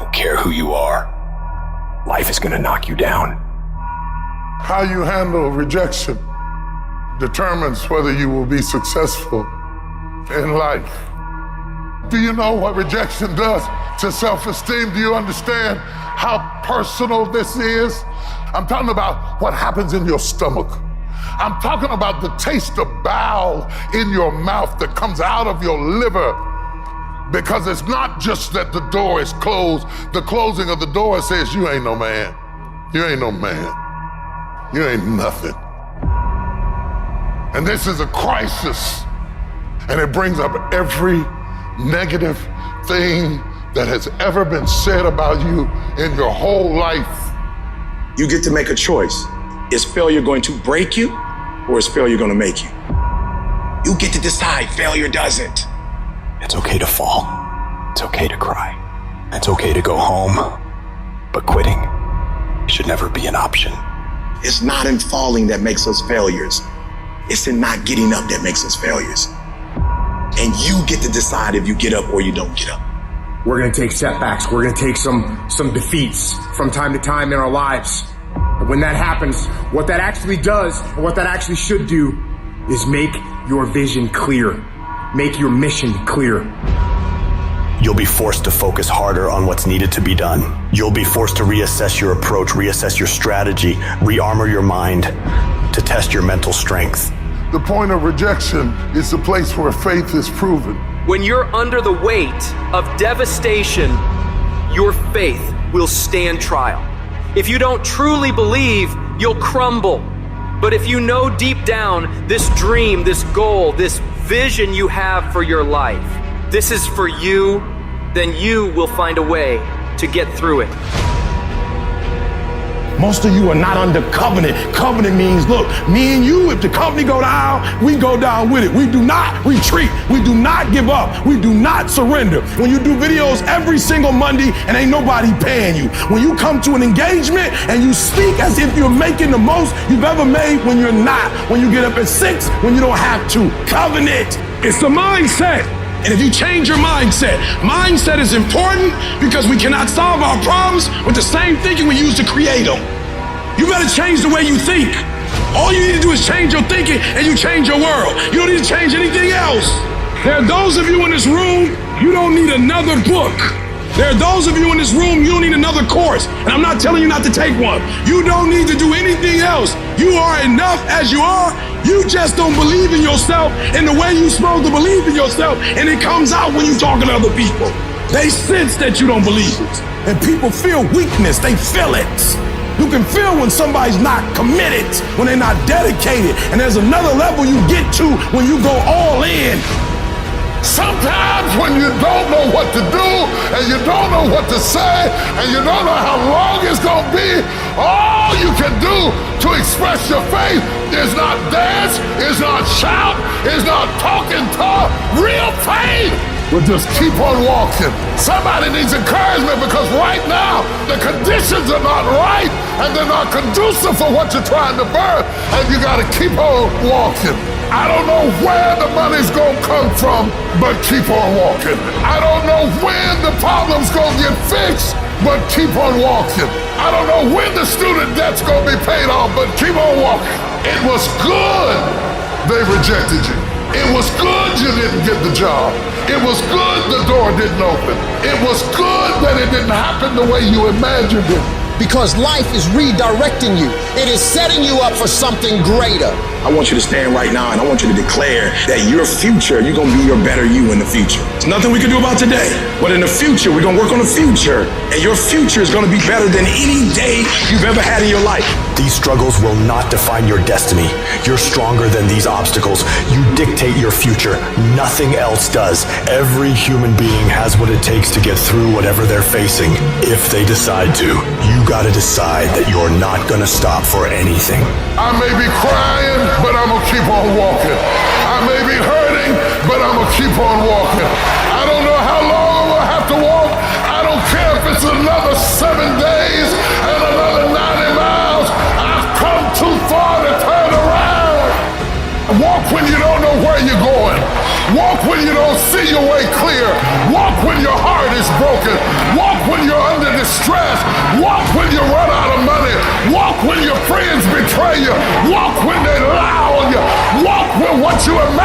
don't care who you are. Life is gonna knock you down. How you handle rejection determines whether you will be successful in life. Do you know what rejection does to self-esteem? Do you understand how personal this is? I'm talking about what happens in your stomach. I'm talking about the taste of bile in your mouth that comes out of your liver. Because it's not just that the door is closed. The closing of the door says you ain't no man. You ain't no man. You ain't nothing. And this is a crisis. And it brings up every negative thing that has ever been said about you in your whole life. You get to make a choice. Is failure going to break you, or is failure going to make you? You get to decide. Failure doesn't. It's okay to fall. It's okay to cry. It's okay to go home. But quitting should never be an option. It's not in falling that makes us failures. It's in not getting up that makes us failures. And you get to decide if you get up or you don't get up. We're going to take setbacks. We're going to take some defeats from time to time in our lives. But when that happens, what that actually does, or what that actually should do, is make your vision clear. Make your mission clear. You'll be forced to focus harder on what's needed to be done. You'll be forced to reassess your approach, reassess your strategy, re-armor your mind, to test your mental strength. The point of rejection is the place where faith is proven. When you're under the weight of devastation, your faith will stand trial. If you don't truly believe, you'll crumble. But if you know deep down this dream, this goal, this vision you have for your life, this is for you, then you will find a way to get through it. Most of you are not under covenant. Covenant means, look, me and you, if the company go down, we go down with it. We do not retreat. We do not give up. We do not surrender. When you do videos every single Monday and ain't nobody paying you. When you come to an engagement and you speak as if you're making the most you've ever made when you're not. When you get up at 6 when you don't have to. Covenant. It's the mindset. And if you change your mindset is important because we cannot solve our problems with the same thinking we use to create them. You better change the way you think. All you need to do is change your thinking and you change your world. You don't need to change anything else. There are those of you in this room, you don't need another book. There are those of you in this room, you don't need another course. And I'm not telling you not to take one. You don't need to do anything else. You are enough as you are. You just don't believe in yourself in the way you're supposed to believe in yourself. And it comes out when you're talking to other people. They sense that you don't believe it. And people feel weakness. They feel it. You can feel when somebody's not committed, when they're not dedicated. And there's another level you get to when you go all in. Sometimes when you don't know what to do and you don't know what to say and you don't know how long it's going to be, all you can do to express your faith is not dance, is not shout, is not talking talk. Real faith will just keep on walking. Somebody needs encouragement because right now the conditions are not right and they're not conducive for what you're trying to birth, and you got to keep on walking. I don't know where the money's gonna come from, but keep on walking. I don't know when the problem's gonna get fixed, but keep on walking. I don't know when the student debt's gonna be paid off, but keep on walking. It was good they rejected you. It was good you didn't get the job. It was good the door didn't open. It was good that it didn't happen the way you imagined it. Because life is redirecting you. It is setting you up for something greater. I want you to stand right now and I want you to declare that your future, you're gonna be your better you in the future. There's nothing we can do about today, but in the future, we're gonna work on the future, and your future is gonna be better than any day you've ever had in your life. These struggles will not define your destiny. You're stronger than these obstacles. You dictate your future. Nothing else does. Every human being has what it takes to get through whatever they're facing, if they decide to. You gotta decide that you're not gonna stop for anything. I may be crying, but I'm gonna keep on walking. I may be hurting, but I'm gonna keep on walking. I don't know how long I'm gonna have to walk. I don't care if it's another 7 days and another 90 miles. I've come too far to turn around. Walk when you don't know where you're going. Walk when you don't see your way clear. Walk when your heart is broken. Walk when you're under stress. Walk when you run out of money. Walk when your friends betray you. Walk when they lie on you. Walk when what you imagine